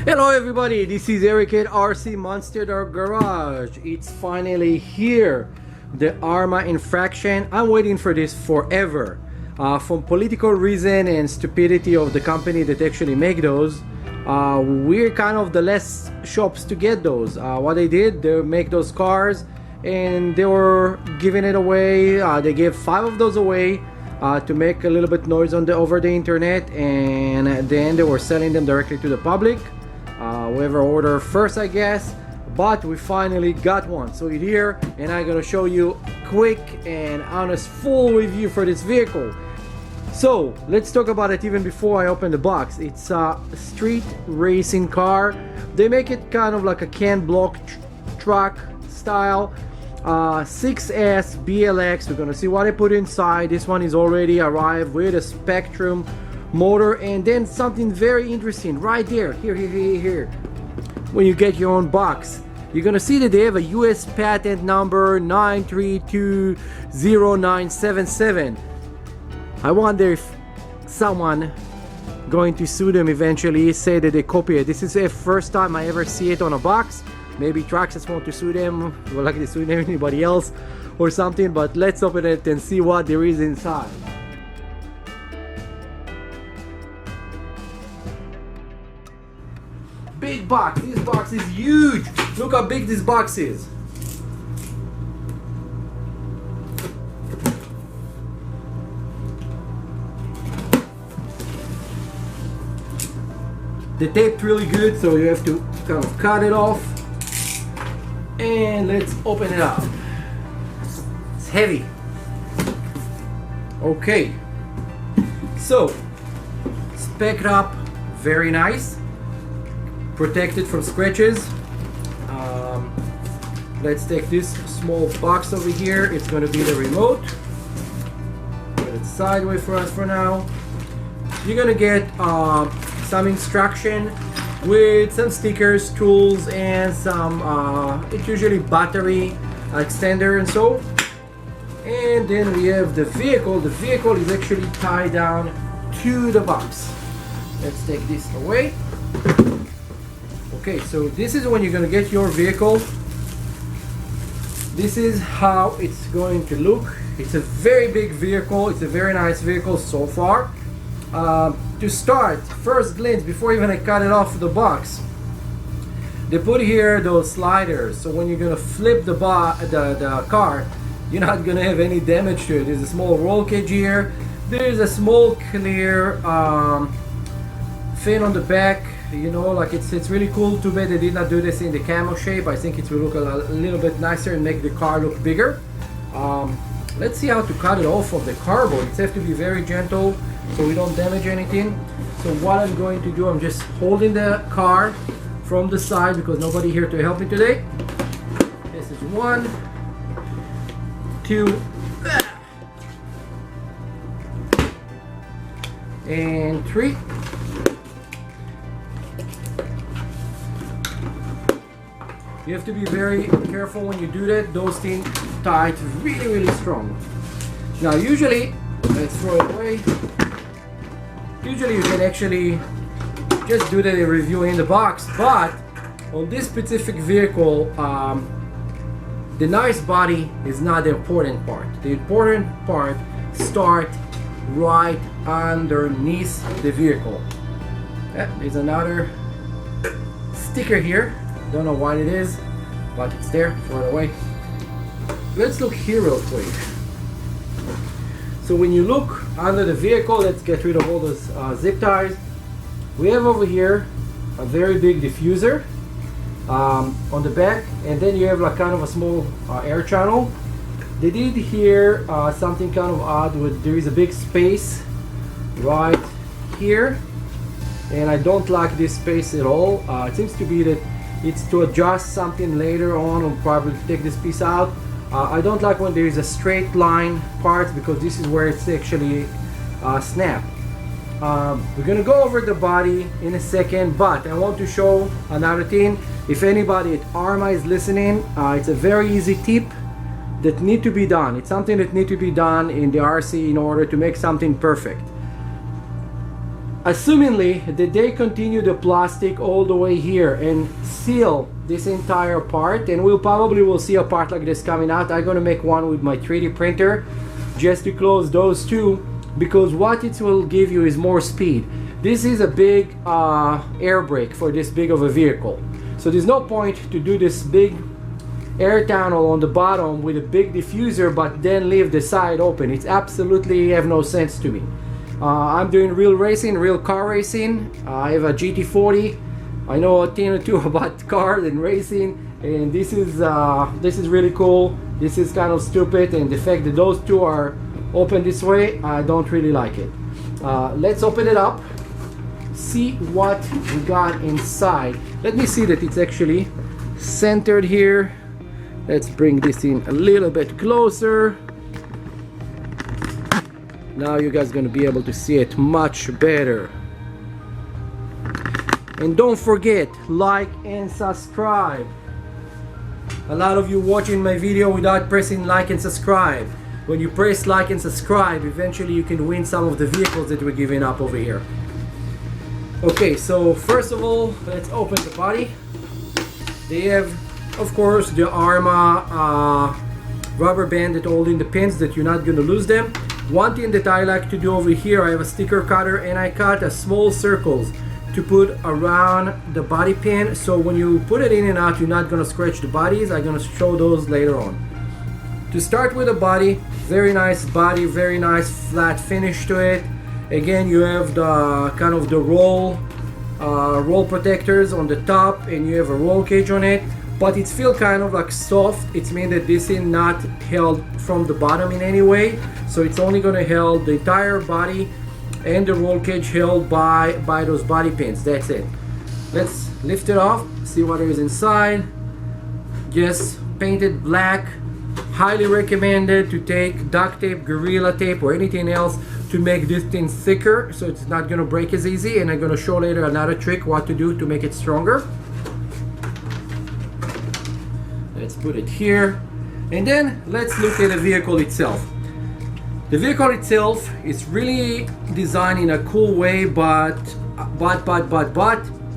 Hello everybody, this is Eric at RC Monster Garage. It's finally here, the ARRMA Infraction. I'm waiting for this forever. From political reason and stupidity of the company that actually make those, we're kind of the last shops to get those. What they did, they make those cars and they were giving it away. They gave 5 of those away to make a little bit noise on over the internet, and then they were selling them directly to the public. Whoever ordered first, I guess, but we finally got one. So it's here, and I'm gonna show you quick and honest full review for this vehicle. So let's talk about it even before I open the box. It's a street racing car. They make it kind of like a can block truck style. 6S BLX. We're gonna see what I put inside. This one is already arrived with a Spectrum motor, and then something very interesting right there, here, when you get your own box, you're gonna see that they have a US patent number 9320977. I wonder if someone going to sue them eventually, say that they copy it. This is the first time I ever see it on a box. Maybe Traxxas want to sue them, like they sue anybody else or something, but let's open it and see what there is inside. Big box. This box is huge. Look how big this box is. The tape's really good, so you have to kind of cut it off. And let's open it up. It's heavy. Okay. So, spec'd up, very nice. Protected from scratches. Let's take this small box over here. It's going to be the remote. Put it sideways for us for now. You're going to get some instruction with some stickers, tools, and some it's usually battery extender and so. And then we have the vehicle. The vehicle is actually tied down to the box. Let's take this away. Okay, so this is when you're going to get your vehicle. This is how it's going to look. It's a very big vehicle. It's a very nice vehicle so far. To start, first glance, before even I cut it off the box, they put here those sliders. So when you're going to flip the car, you're not going to have any damage to it. There's a small roll cage here. There's a small clear fin on the back. You know, like it's really cool. Too bad they did not do this in the camo shape. I think it will look a little bit nicer and make the car look bigger. Let's see how to cut it off of the cardboard. It has to be very gentle so we don't damage anything. So what I'm going to do, I'm just holding the car from the side because nobody here to help me today. This is 1, 2, and 3. You have to be very careful when you do that. Those things tight really strong. Now usually, let's throw it away. Usually you can actually just do the review in the box, but on this specific vehicle, the nice body is not the important part. The important part starts right underneath the vehicle. There's another sticker here. Don't know what it is, but it's there. Throw it away. Let's look here real quick. So when you look under the vehicle, let's get rid of all those zip ties. We have over here a very big diffuser on the back, and then you have like kind of a small air channel. They did here something kind of odd with there is a big space right here, and I don't like this space at all. It seems to be that it's to adjust something later on. We'll probably take this piece out. I don't like when there is a straight line part because this is where it's actually snapped. We're gonna go over the body in a second, but I want to show another thing. If anybody at ARRMA is listening, it's a very easy tip that need to be done. It's something that need to be done in the RC in order to make something perfect. assumingly that they continue the plastic all the way here and seal this entire part, and we'll probably will see a part like this coming out. I'm gonna make one with my 3D printer just to close those two, because what it will give you is more speed. This is a big air brake for this big of a vehicle, so there's no point to do this big air tunnel on the bottom with a big diffuser but then leave the side open. It's absolutely have no sense to me. I'm doing real racing, real car racing. I have a GT40. I know a thing or two about cars and racing, and this is really cool. This is kind of stupid, and the fact that those two are open this way, I don't really like it. Let's open it up, see what we got inside. Let me see that it's actually centered here. Let's bring this in a little bit closer. Now you guys are gonna be able to see it much better. And don't forget, like and subscribe. A lot of you watching my video without pressing like and subscribe. When you press like and subscribe, eventually you can win some of the vehicles that we're giving up over here. Okay, so first of all, let's open the body. They have, of course, the ARRMA rubber band that holding the pins, that you're not going to lose them. One thing that I like to do over here, I have a sticker cutter and I cut a small circles to put around the body pin, so when you put it in and out, you're not going to scratch the bodies. I'm going to show those later on. To start with the body, very nice body, very nice flat finish to it. Again, you have the kind of the roll protectors on the top, and you have a roll cage on it, but it's feel kind of like soft. It means that this is not held from the bottom in any way, so it's only going to hold the entire body and the roll cage held by those body pins. That's it. Let's lift it off, see what there is inside. Just painted black. Highly recommended to take duct tape, Gorilla tape, or anything else to make this thing thicker, so it's not going to break as easy. And I'm going to show later another trick what to do to make it stronger. Let's put it here, and then let's look at the vehicle itself. The vehicle itself is really designed in a cool way, but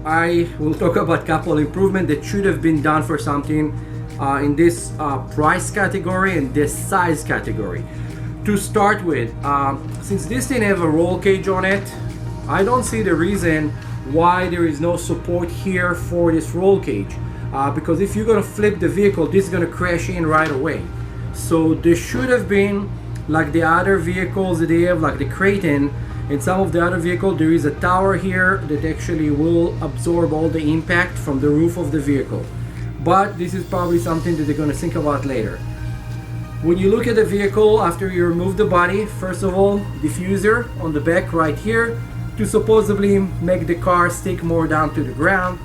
I will talk about a couple improvements that should have been done for something in this price category and this size category. To start with, since this thing have a roll cage on it, I don't see the reason why there is no support here for this roll cage, because if you're gonna flip the vehicle, this is gonna crash in right away. So there should have been, like the other vehicles that they have, like the Kraton and some of the other vehicles, there is a tower here that actually will absorb all the impact from the roof of the vehicle. But this is probably something that they're going to think about later. When you look at the vehicle after you remove the body, first of all, diffuser on the back right here to supposedly make the car stick more down to the ground.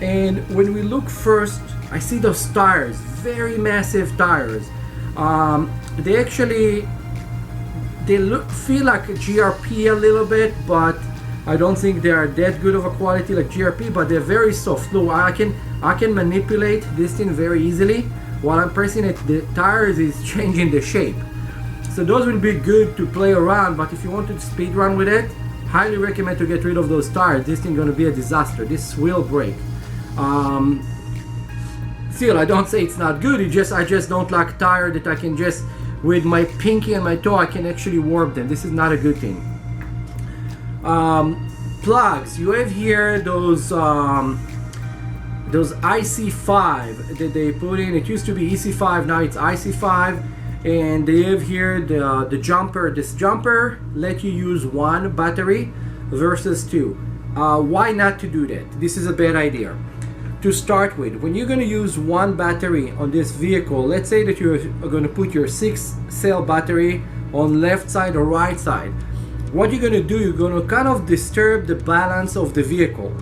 And when we look first, I see those tires, very massive tires. They feel like a GRP a little bit, but I don't think they are that good of a quality like GRP, but they're very soft. Look, I can manipulate this thing very easily. While I'm pressing it, the tires is changing the shape. So those will be good to play around, but if you want to speed run with it, highly recommend to get rid of those tires. This thing gonna be a disaster. This will break. Still, I don't say it's not good. I just don't like tire that I can just, with my pinky and my toe, I can actually warp them. This is not a good thing. Plugs. You have here those IC5 that they put in. It used to be EC5, now it's IC5, and they have here the jumper. This jumper let you use one battery versus two. Why not to do that? This is a bad idea. To start with, when you're going to use one battery on this vehicle, let's say that you're going to put your 6-cell battery on left side or right side, what you're going to do, you're going to kind of disturb the balance of the vehicle.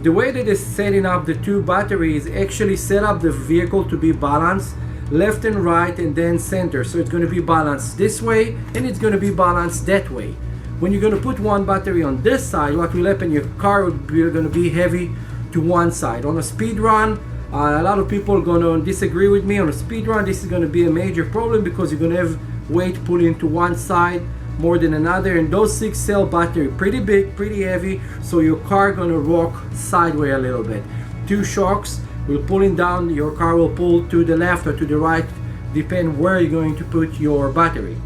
The way that is setting up the two batteries actually set up the vehicle to be balanced left and right and then center. So it's going to be balanced this way and it's going to be balanced that way. When you're going to put one battery on this side, what will happen, your car will be going to be heavy to one side. On a speed run, a lot of people are going to disagree with me. On a speed run, this is going to be a major problem because you're going to have weight pulling to one side more than another. And those 6-cell battery, pretty big, pretty heavy, so your car gonna rock sideways a little bit. 2 shocks will pulling down, your car will pull to the left or to the right, depend where you're going to put your battery.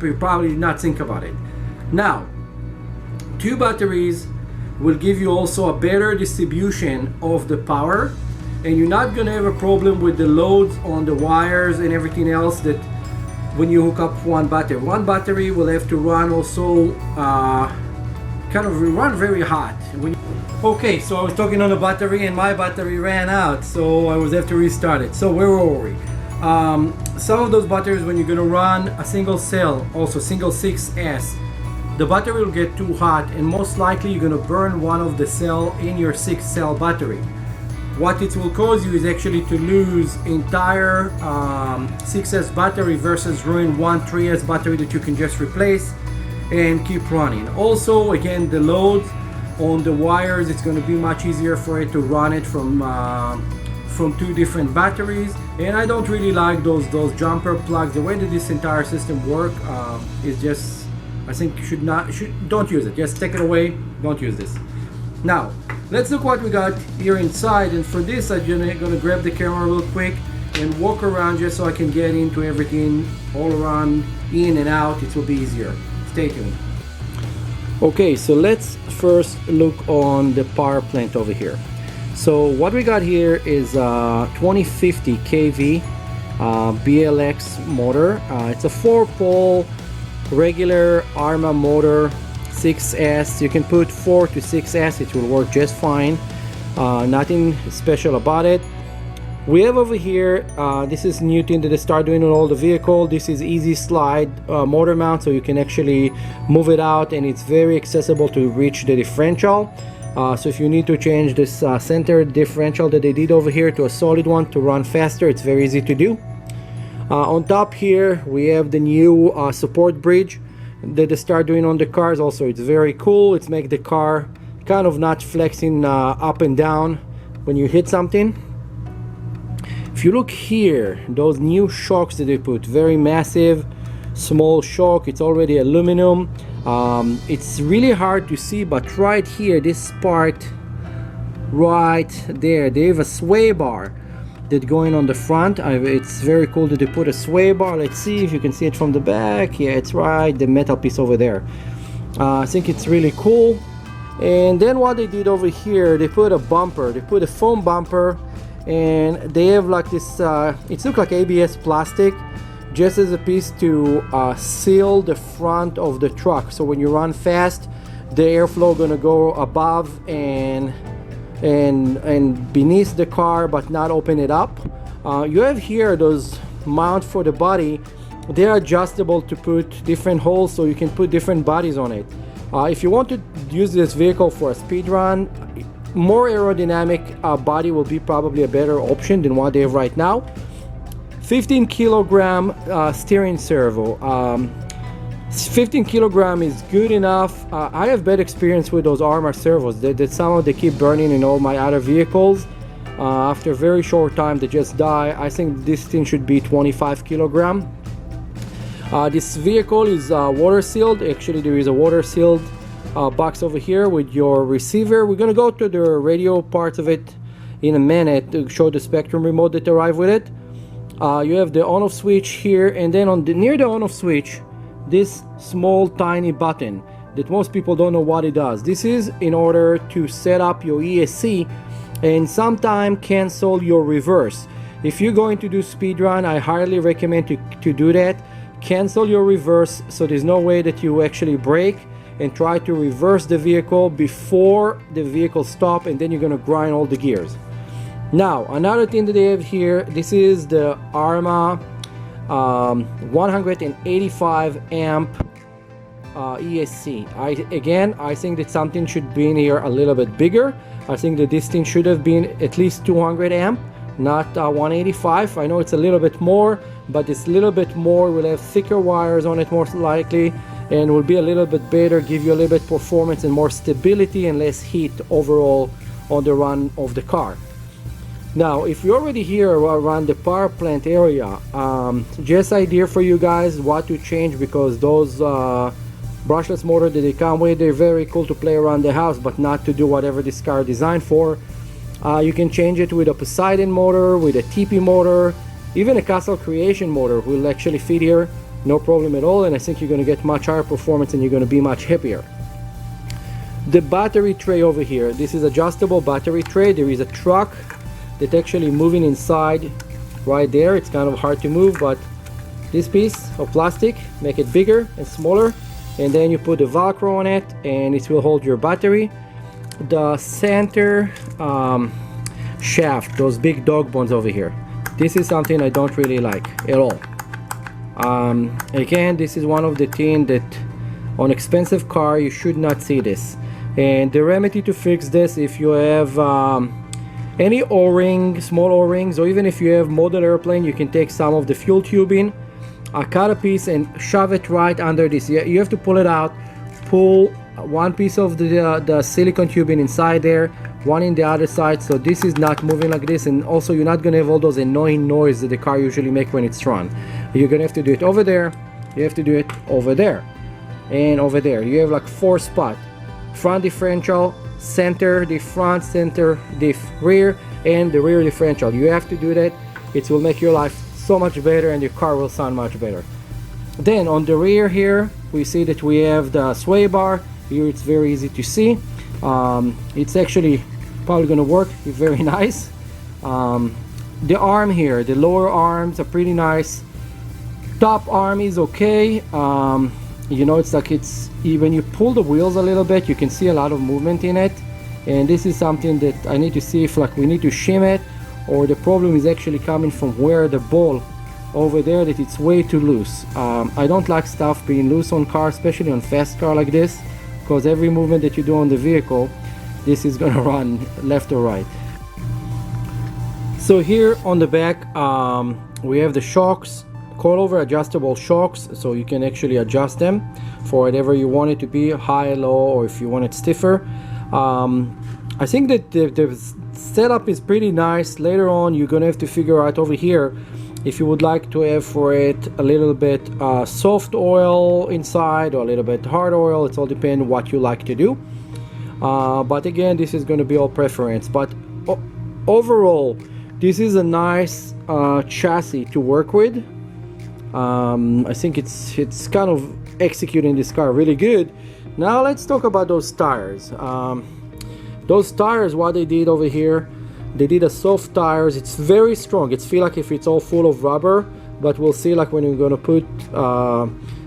You probably did not think about it. Now, 2 batteries will give you also a better distribution of the power, and you're not gonna have a problem with the loads on the wires and everything else that when you hook up one battery. One battery will have to run also kind of run very hot. Okay, so I was talking on the battery and my battery ran out, so I was have to restart it. So where were we? Some of those batteries, when you're gonna run a single cell, also single 6S, the battery will get too hot and most likely you're gonna burn one of the cell in your 6-cell battery. What it will cause you is actually to lose entire 6S battery versus ruin one 3S battery that you can just replace and keep running. Also, again, the loads on the wires, it's going to be much easier for it to run it from 2 different batteries. And I don't really like those jumper plugs. The way that this entire system works is just, I think don't use it. Just take it away. Don't use this. Now, let's look what we got here inside, and for this I'm gonna grab the camera real quick and walk around just so I can get into everything all around, in and out. It will be easier. Stay tuned. Okay, so let's first look on the power plant over here. So what we got here is a 2050 kV BLX motor. It's a 4-pole regular ARRMA motor, 6S. You can put 4 to 6S, it will work just fine. Nothing special about it. We have over here, this is new thing that they start doing on all the vehicle. This is easy slide motor mount, so you can actually move it out, and it's very accessible to reach the differential. So if you need to change this center differential that they did over here to a solid one to run faster, it's very easy to do. On top here we have the new support bridge that they start doing on the cars. Also, it's very cool. It's make the car kind of not flexing up and down when you hit something. If you look here, those new shocks that they put, very massive, small shock. It's already aluminum. It's really hard to see, but right here, this part right there, they have a sway bar that going on the front. It's very cool that they put a sway bar. Let's see if you can see it from the back. Yeah, it's right, the metal piece over there. I think it's really cool. And then what they did over here, they put a bumper. They put a foam bumper, and they have like this, it looks like ABS plastic, just as a piece to seal the front of the truck. So when you run fast, the airflow gonna go above and beneath the car, but not open it up. You have here those mount for the body. They're adjustable to put different holes, so you can put different bodies on it. If you want to use this vehicle for a speed run, more aerodynamic body will be probably a better option than what they have right now. 15 kilogram steering servo. 15 kilogram is good enough. I have bad experience with those ARRMA servos. That somehow they keep burning in all my other vehicles. After a very short time they just die. I think this thing should be 25 kilogram. This vehicle is water sealed. Actually, there is a water sealed box over here with your receiver. We're gonna go to the radio part of it in a minute to show the Spectrum remote that arrived with it. You have the on-off switch here, and then on the near the on-off switch, this small tiny button that most people don't know what it does. This is in order to set up your ESC and sometime cancel your reverse. If you're going to do speed run, I highly recommend to do that. Cancel your reverse, so there's no way that you actually brake and try to reverse the vehicle before the vehicle stop, and then you're gonna grind all the gears. Now, another thing that they have here, this is the ARRMA 185 amp ESC. I think that something should be in here a little bit bigger. I think that this thing should have been at least 200 amp, not 185. I know it's a little bit more, but this little bit more will have thicker wires on it most likely, and will be a little bit better, give you a little bit performance and more stability and less heat overall on the run of the car. Now, if you're already here around the power plant area, just idea for you guys what to change, because those brushless motor that they come with. They're very cool to play around the house, but not to do whatever this car is designed for. You can change it with a Poseidon motor, with a TP motor, even a Castle Creation motor will actually fit here, no problem at all, and I think you're going to get much higher performance and you're going to be much happier. The battery tray over here, this is adjustable battery tray. There is a truck that's actually moving inside right there. It's kind of hard to move, but this piece of plastic make it bigger and smaller, and then you put the Velcro on it and it will hold your battery. The center shaft, those big dog bones over here, this is something I don't really like at all. Again, this is one of the things that on expensive car you should not see this. And the remedy to fix this, if you have any O-ring, small O-rings, or even if you have model airplane, you can take some of the fuel tubing, cut a piece and shove it right under this. You have to pull it out, pull one piece of the silicone tubing inside there, one in the other side, so this is not moving like this, and also you're not gonna have all those annoying noise that the car usually make when it's run. You're gonna have to do it over there, you have to do it over there, and over there. You have like 4 spots: front differential, center, the front, center, the rear, and the rear differential. You have to do that. It will make your life so much better and your car will sound much better. Then on the rear here, we see that we have the sway bar. Here it's very easy to see. It's actually probably going to work very nice. The arm here, the lower arms are pretty nice. Top arm is okay. You know, it's like when you pull the wheels a little bit, you can see a lot of movement in it, and this is something that I need to see if like we need to shim it, or the problem is actually coming from where the ball over there, that it's way too loose. I don't like stuff being loose on cars, especially on fast car like this, because every movement that you do on the vehicle, this is gonna run left or right. So here on the back, we have the shocks, coilover adjustable shocks, so you can actually adjust them for whatever you want it to be, high, low, or if you want it stiffer. I think that the setup is pretty nice. Later on you're gonna have to figure out over here if you would like to have for it a little bit soft oil inside or a little bit hard oil. It's all depend what you like to do, but again, this is going to be all preference. But overall, this is a nice chassis to work with. I think it's kind of executing this car really good. Now let's talk about those tires. Those tires, what they did over here, they did a soft tires. It's very strong. It's feel like if it's all full of rubber, but we'll see like when we're gonna put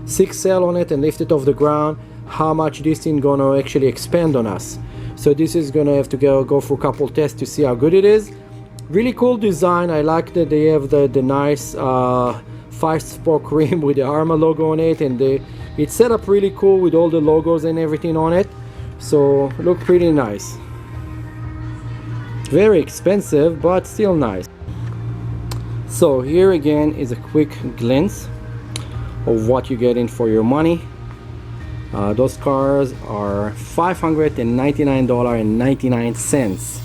6L on it and lift it off the ground, how much this thing gonna actually expand on us. So this is gonna have to go for a couple tests to see how good it is. Really cool design. I like that they have the nice 5-spoke rim with the ARRMA logo on it, and it's set up really cool with all the logos and everything on it. So look pretty nice. Very expensive, but still nice. So here again is a quick glance of what you're getting for your money. Those cars are $599.99.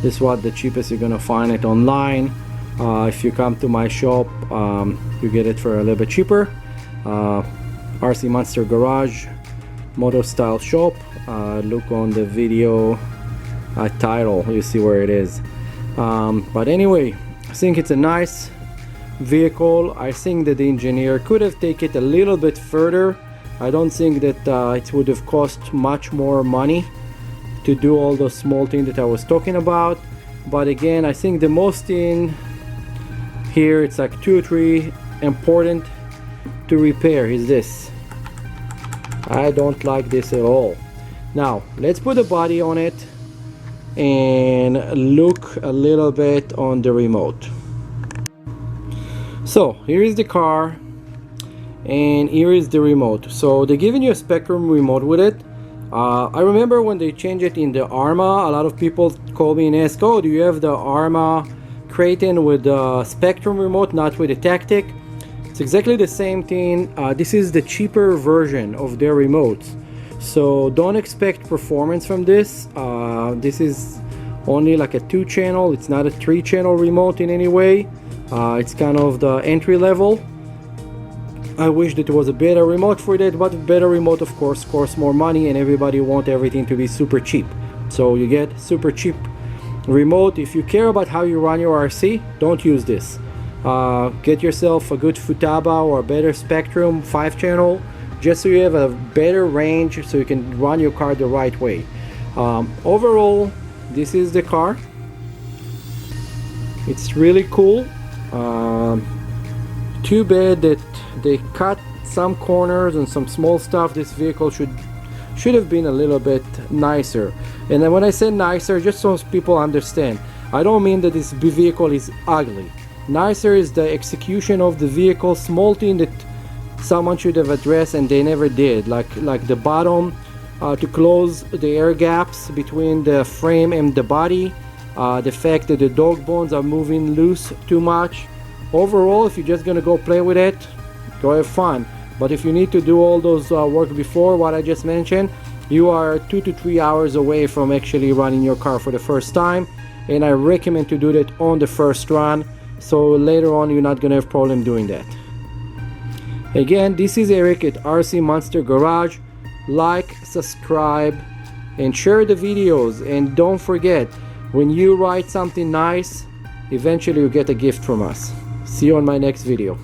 This is what the cheapest you're gonna find it online. If you come to my shop, you get it for a little bit cheaper. RC Monster Garage, MotoStyles shop. Look on the video title, you see where it is. But anyway, I think it's a nice vehicle. I think that the engineer could have taken it a little bit further. I don't think that it would have cost much more money to do all those small things that I was talking about. But again, I think the most thing here, it's like 2 or 3 important to repair is this. I don't like this at all. Now let's put a body on it and look a little bit on the remote. So here is the car and here is the remote. So they're giving you a Spectrum remote with it. I remember when they changed it in the ARRMA, a lot of people call me and ask, oh, do you have the ARRMA Kraton with the Spectrum remote, not with the Tactic? It's exactly the same thing. This is the cheaper version of their remotes, so don't expect performance from this. This is only like a 2-channel. It's not a 3-channel remote in any way. It's kind of the entry level. I wish that there was a better remote for that, but better remote of course costs more money, and everybody want everything to be super cheap. So you get super cheap remote. If you care about how you run your RC, don't use this. Get yourself a good Futaba or a better Spectrum 5-channel, just so you have a better range, so you can run your car the right way. Overall, this is the car. It's really cool. Too bad that they cut some corners and some small stuff. This vehicle should have been a little bit nicer. And then when I say nicer, just so people understand, I don't mean that this vehicle is ugly. Nicer is the execution of the vehicle, small thing that someone should have addressed and they never did, like the bottom to close the air gaps between the frame and the body, the fact that the dog bones are moving loose too much. Overall, if you're just gonna go play with it, go have fun. But if you need to do all those work before what I just mentioned, you are 2 to 3 hours away from actually running your car for the first time, and I recommend to do that on the first run, so later on you're not gonna have problem doing that. Again, this is Eric at RC Monster Garage. Like, subscribe, and share the videos, and don't forget, when you write something nice, eventually you get a gift from us. See you on my next video.